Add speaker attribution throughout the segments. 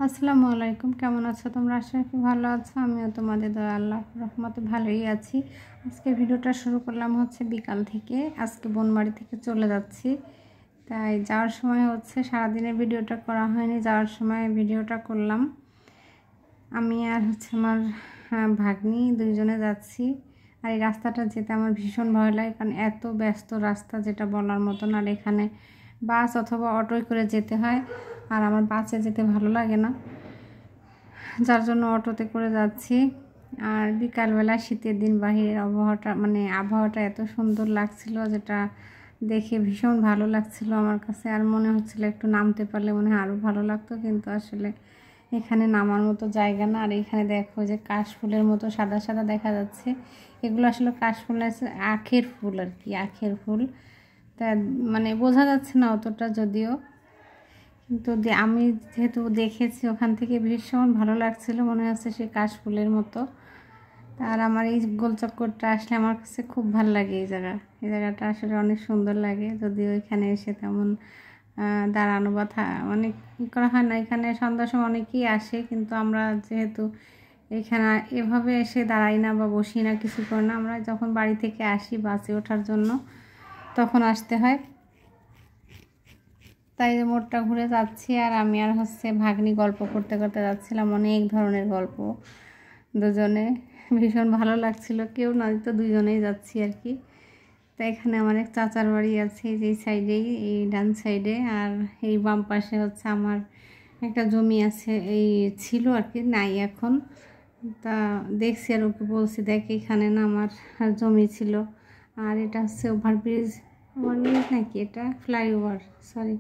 Speaker 1: আসসালামু আলাইকুম, কেমন আছো তোমরা? আশা করি ভালো আছো। আমিও তোমাদের দয়া আল্লাহর রহমতে ভালোই আছি। আজকে ভিডিওটা শুরু করলাম বিকাল থেকে। আজকে বোনবাড়ি থেকে চলে যাচ্ছি, তাই যাওয়ার সময় সারাদিনের ভিডিওটা করা হয়নি, যাওয়ার সময় ভিডিওটা করলাম। আমি আর আমার ভাগ্নি দুইজনে যাচ্ছি। আর এই রাস্তাটা যেতে আমার ভীষণ ভয় লাগে, কারণ এত ব্যস্ত রাস্তা যেটা বলার মতন। আর এখানে বাস অথবা অটোয় করে যেতে হয়, আর আমার বাসে যেতে ভালো লাগে না, যার জন্য অটোতে করে যাচ্ছি। আর বিকালবেলা শীতের দিন বাহিরের আবহাওয়াটা এত সুন্দর লাগছিল, যেটা দেখে ভীষণ ভালো লাগছিল আমার কাছে। আর মনে হচ্ছিল একটু নামতে পারলে মনে হয় আরও ভালো লাগতো, কিন্তু আসলে এখানে নামার মতো জায়গা না। আর এখানে দেখো যে কাশফুলের মতো সাদা সাদা দেখা যাচ্ছে, এগুলো আসলে কাশফুল আছে, আখের ফুল আর কি, আখের ফুল। তা বোঝা যাচ্ছে না অতটা যদিও, কিন্তু আমি যেহেতু দেখেছি ওখান থেকে ভীষণ ভালো লাগছিল, মনে হচ্ছে সে কাশফুলের মতো। আর আমার এই গোলচক্করটা আসলে আমার কাছে খুব ভালো লাগে। এই জায়গাটা আসলে অনেক সুন্দর লাগে, যদিও এখানে এসে তেমন দাঁড়ানো বা অনেক করা হয় না। এখানে সন্ধ্যার সময় অনেকেই আসে, কিন্তু আমরা যেহেতু এখানে এভাবে এসে দাঁড়াই না বা বসি না, কিছু করি না। আমরা যখন বাড়ি থেকে আসি বাসে ওঠার জন্য তখন আসতে হয়, তাই মোড়টা ঘুরে যাচ্ছি। আর আমি আর ভাগ্নি গল্প করতে করতে যাচ্ছিলাম, অনেক ধরনের গল্প, দুজনে ভীষণ ভালো লাগছিল। কেউ না তো দুজনেই যাচ্ছি আর কি। তো এখানে আমার এক চাচার বাড়ি আছে, এই সাইডেই, এই ডান সাইডে। আর এই বাম পাশে আমার একটা জমি আছে, এই ছিল আর কি, নাই এখন। তা দেখছি আর ওকে বলছি, দেখ এখানে না আমার জমি ছিল। আর এটা ওভারব্রিজ, ওভারব্রিজ নাকি এটা, ফ্লাইওভার, সরি।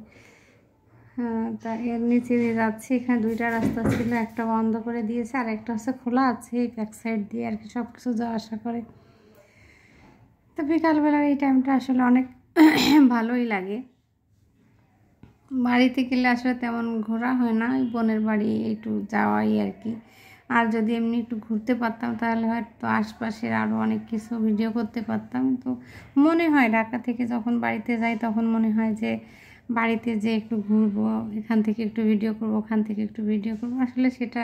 Speaker 1: হ্যাঁ, তা এর নিচে দিয়ে যাচ্ছি। এখানে দুইটা রাস্তা ছিল, একটা বন্ধ করে দিয়েছে আর একটা খোলা আছে, এই ব্যাক সাইড দিয়ে আর কি সব কিছু যাওয়া আসা করে। তো বিকালবেলার এই টাইমটা আসলে অনেক ভালোই লাগে। বাড়িতে গেলে আসলে তেমন ঘোরা হয় না, ওই বোনের বাড়ি একটু যাওয়াই আর কি। আর যদি এমনি একটু ঘুরতে পারতাম তাহলে হয়তো আশপাশের আরও অনেক কিছু ভিডিও করতে পারতাম। তো মনে হয় ঢাকা থেকে যখন বাড়িতে যাই তখন মনে হয় যে বাড়িতে যে একটু ঘুরবো, এখান থেকে একটু ভিডিও করবো, ওখান থেকে একটু ভিডিও করবো, আসলে সেটা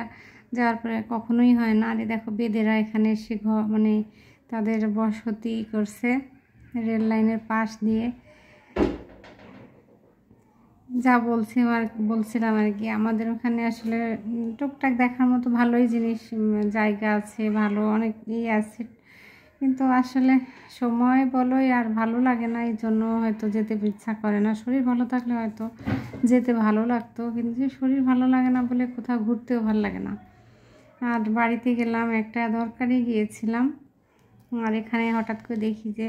Speaker 1: যাওয়ার পরে কখনোই হয় না। আর দেখো বেদেরা এখানে এসে তাদের বসতি করছে রেল লাইনের পাশ দিয়ে। যা বলছিলাম আর কি, আমাদের ওখানে আসলে টুকটাক দেখার মতো ভালোই জিনিস, জায়গা আছে, ভালো অনেক আছে, কিন্তু আসলে সময় বলোই আর ভালো লাগে না, এই জন্য হয়তো যেতে ইচ্ছা করে না। শরীর ভালো থাকলে হয়তো যেতে ভালো লাগতো, কিন্তু শরীর ভালো লাগে না বলে কোথাও ঘুরতেও ভালো লাগে না। আর বাড়িতে গেলাম, একটা দরকারে গিয়েছিলাম। আর এখানে হঠাৎ করে দেখি যে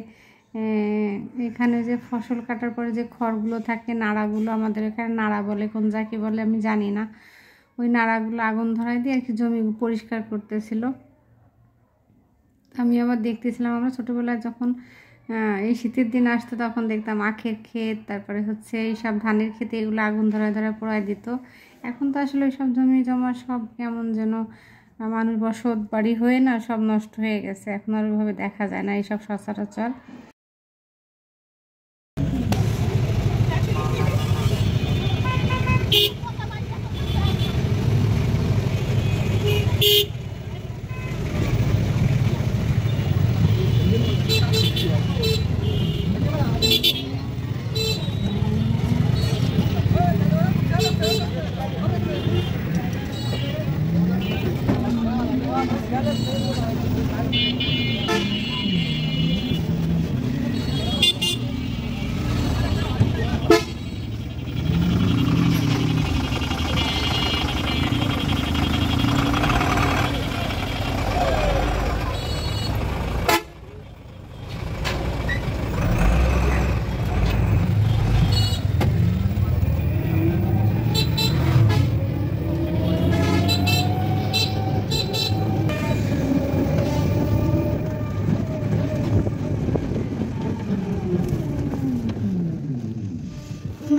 Speaker 1: এখানে যে ফসল কাটার পরে যে খড়গুলো থাকে, নাড়াগুলো, আমাদের এখানে নাড়া বলে, কোন জায়গায় বলে আমি জানি না, ওই নাড়াগুলো আগুন ধরাই দিয়ে আর কি জমি পরিষ্কার করতেছিল। আমি আবার দেখতেছিলাম, আমরা ছোটোবেলায় যখন এই শীতের দিন আসতো তখন দেখতাম আখের ক্ষেত, তারপরে এইসব ধানের ক্ষেতে এগুলো আগুন ধরায় ধরায় পোড়ায় দিত। এখন তো আসলে ওইসব জমি জমা সব কেমন যেন মানুষ বসত বাড়ি হয়ে না সব নষ্ট হয়ে গেছে, এখন আর ওইভাবে দেখা যায় না এইসব সচরাচর।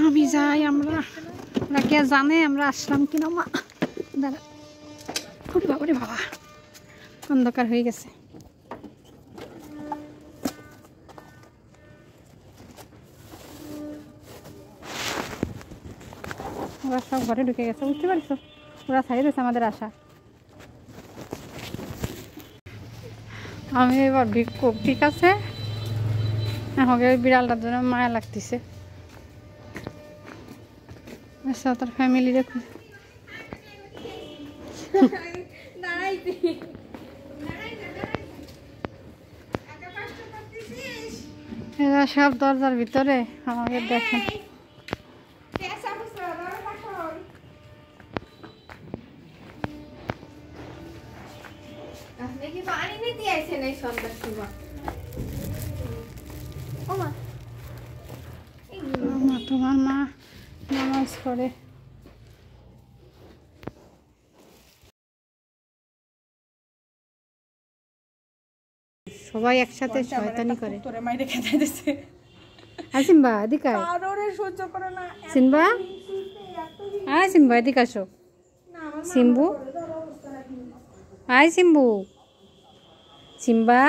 Speaker 1: আমি যাই, আমরা কে জানে আমরা আসলাম কিনা। মা দাদা, খুব বাবারে বাবা, অন্ধকার হয়ে গেছে। ওরা সব ঘরে ঢুকে গেছে, বুঝতে পারছো? ওরা ছাড়িয়ে দিয়েছে আমাদের আশা। আমি এবার ভিক্ষুক, ঠিক আছে? আমাকে ওই বিড়ালটার জন্য মায়া লাগতেছে। আচ্ছা, তোর ফ্যামিলি দেখো। এরা সব দরজার ভিতরে আমাকে দেখেন। তোমার মা নামাজ পড়ে। সবাই একসাথে শয়তানি করে। সিম্বা এদিকে সিম্বা, হ্যাঁ সিম্বা এদিকে আসো। সিম্বু, হাই সিম্বু, সিম্বা,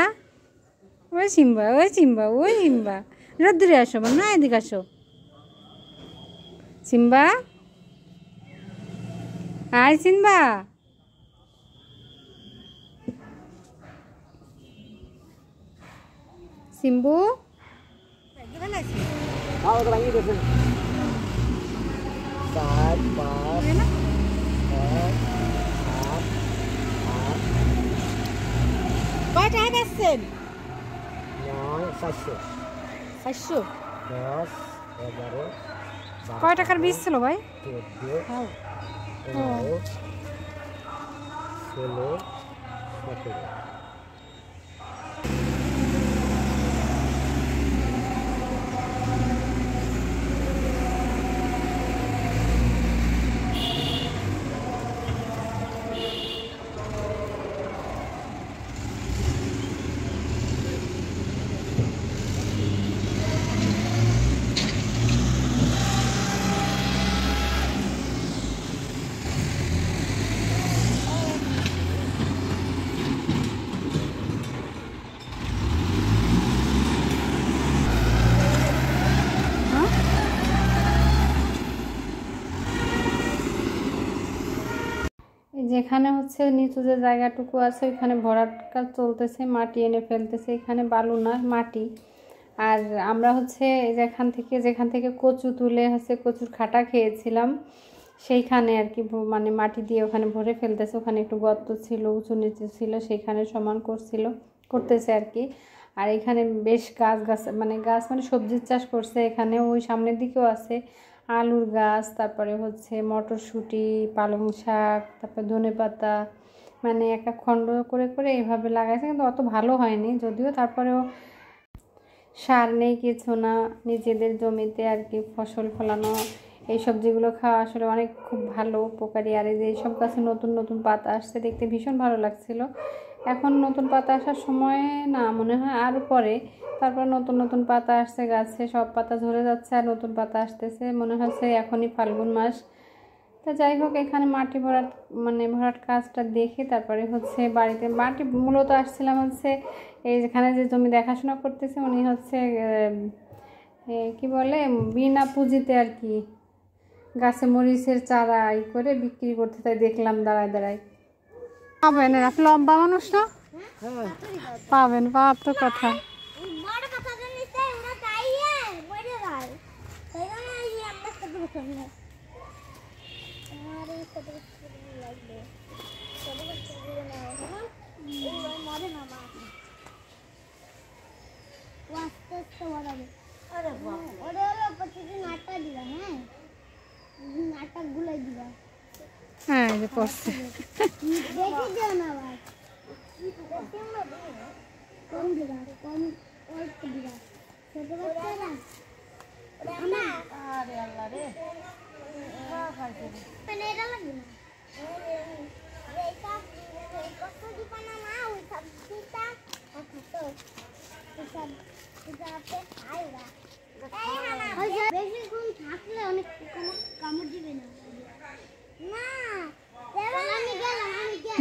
Speaker 1: ওই সিম্বা, ওই সিম্বা, ওই সিম্বা, রোদ্দুরে আসো না, এদিকে আসো। সিম্বা, হাই সিম্বা, সিম্বু। কয়টা বেচছেন? 400। কয় টাকার বীজ ছিল ভাই?
Speaker 2: 16।
Speaker 1: যেখানে হচ্ছে নিচু যে জায়গাটুকু আছে ওইখানে ভরাট কাজ চলতেছে, মাটি এনে ফেলতেছে। এখানে বালু না, মাটি। আর আমরা হচ্ছে যেখান থেকে কচু তুলে হচ্ছে কচুর খাটা খেয়েছিলাম, সেইখানে আর কি মানে মাটি দিয়ে ওখানে ভরে ফেলতেছে। ওখানে একটু গর্ত ছিল, উঁচু নিচু ছিল, সেইখানে সমান করতেছে আর কি। আর এখানে বেশ গাছ মানে সবজির চাষ করছে এখানে। ওই সামনের দিকেও আছে আলুর গাছ, তারপরে হচ্ছে মটরশুঁটি, পালং শাক, তারপরে ধনেপাতা, মানে এক এক খণ্ড করে করে এইভাবে লাগাইছে। কিন্তু অত ভালো হয়নি যদিও, তারপরেও সার নেই কিছু না, নিজেদের জমিতে আর কি ফসল ফলানো, এই সবজিগুলো খাওয়া আসলে অনেক খুব ভালো, উপকারী। আর এই যে এইসব গাছে নতুন নতুন পাতা আসছে, দেখতে ভীষণ ভালো লাগছিল। এখন নতুন পাতা আসার সময় না, মনে হয় আরও পরে। তারপর নতুন নতুন পাতা আসছে গাছে, সব পাতা ঝরে যাচ্ছে আর নতুন পাতা আসতেছে, মনে হচ্ছে এখনই ফাল্গুন মাস। তা যাই হোক, এখানে মাটি ভরাট কাজটা দেখে তারপরে হচ্ছে বাড়িতে মাটি মূলত আসছিলাম হচ্ছে এই যেখানে যে জমি দেখাশোনা করতেছে উনি হচ্ছে কি বলে বিনা পুঁজিতে আর কি গাছে মরিচের চারা করে বিক্রি করতে, তাই দেখলাম দাঁড়ায় দাঁড়ায়। পাবেন, আপনি লম্বা মানুষ না, পাবেন, পাওয়ার তো কথা। হ্যাঁ, এই যে পড়ছে।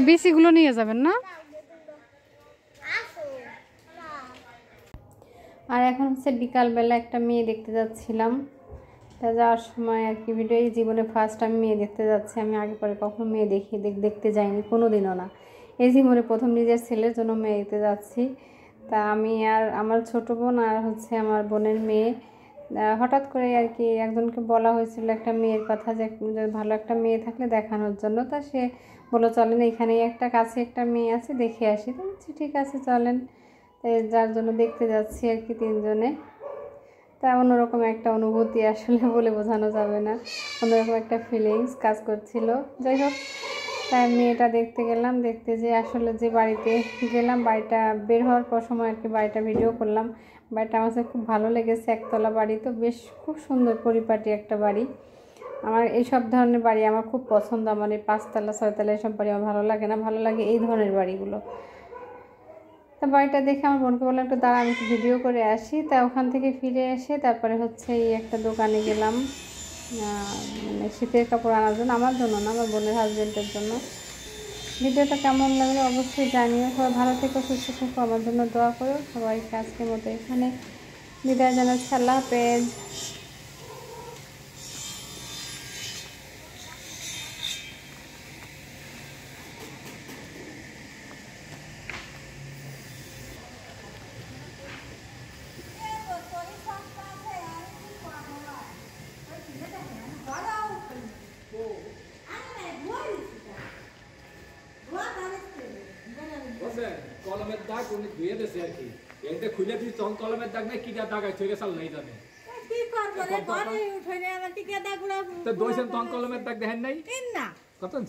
Speaker 1: বেশিগুলো নিয়ে যাবেন না। আর এখন হচ্ছে বিকালবেলা একটা মেয়ে দেখতে যাচ্ছিলাম, তা যাওয়ার সময় আর কি ভিডিও জীবনে ফার্স্ট আমি মেয়ে দেখতে যাচ্ছি। আমি আগে পরে কখনো মেয়ে দেখতে যাইনি, কোনো দিনও না। এই জীবনে প্রথম নিজের ছেলের জন্য মেয়ে দেখতে যাচ্ছি। তা আমি আর আমার ছোটো বোন আর হচ্ছে আমার বোনের মেয়ে, হঠাৎ করে আর কি একজনকে বলা হয়েছিল একটা মেয়ের কথা, যে ভালো একটা মেয়ে থাকলে দেখানোর জন্য। তা সে বললো চলেন এখানেই একটা কাছে একটা মেয়ে আছে, দেখে আসি। তো বলছি ঠিক আছে চলেন। তাই যার জন্য দেখতে যাচ্ছি আর কি তিনজনে। তা অন্যরকম একটা অনুভূতি, আসলে বলে বোঝানো যাবে না, অন্যরকম একটা ফিলিংস কাজ করছিল। যাই হোক, তাই মেয়েটা দেখতে গেলাম। দেখতে যে আসলে যে বাড়িতে গেলাম, বাড়িটা বের হওয়ার পর সময় আর কি বাড়িটা ভিডিও করলাম। বাড়িটা আমার কাছে খুব ভালো লেগেছে, একতলা বাড়ি, তো বেশ খুব সুন্দর পরিপাটি একটা বাড়ি। আমার এইসব ধরনের বাড়ি আমার খুব পছন্দ। আমার এই 5তলা 6তলা এইসব বাড়ি আমার ভালো লাগে না, ভালো লাগে এই ধরনের বাড়িগুলো। তা বাড়িটা দেখে আমার বোনকে বললাম একটু দাঁড়া আমি একটু ভিডিও করে আসি। তা ওখান থেকে ফিরে এসে তারপরে হচ্ছে এই একটা দোকানে গেলাম, মানে শীতের কাপড় আনার জন্য, আমার জন্য না, আমার বোনের হাজব্যান্ডের জন্য। ভিডিওটা কেমন লাগলো অবশ্যই জানিও। সবাই ভালো থেকো, সুস্থ থেকো, আমার জন্য দোয়া করো। সবাইকে আজকের মতো এখানে বিদায় জানাচ্ছি। আল্লাহ হাফেজ।
Speaker 2: কলমের দাগ উনি ধুয়ে দিয়েছে আর কি, এটা খুলে দিই তখন কলমের দাগ নাই কি দাগ আছে চাল নাই জানে কি করব রে ঘরে উঠে না টিকা দাগগুলো তো দইছেন তখন কলমের দাগ দেখেন নাই না কতন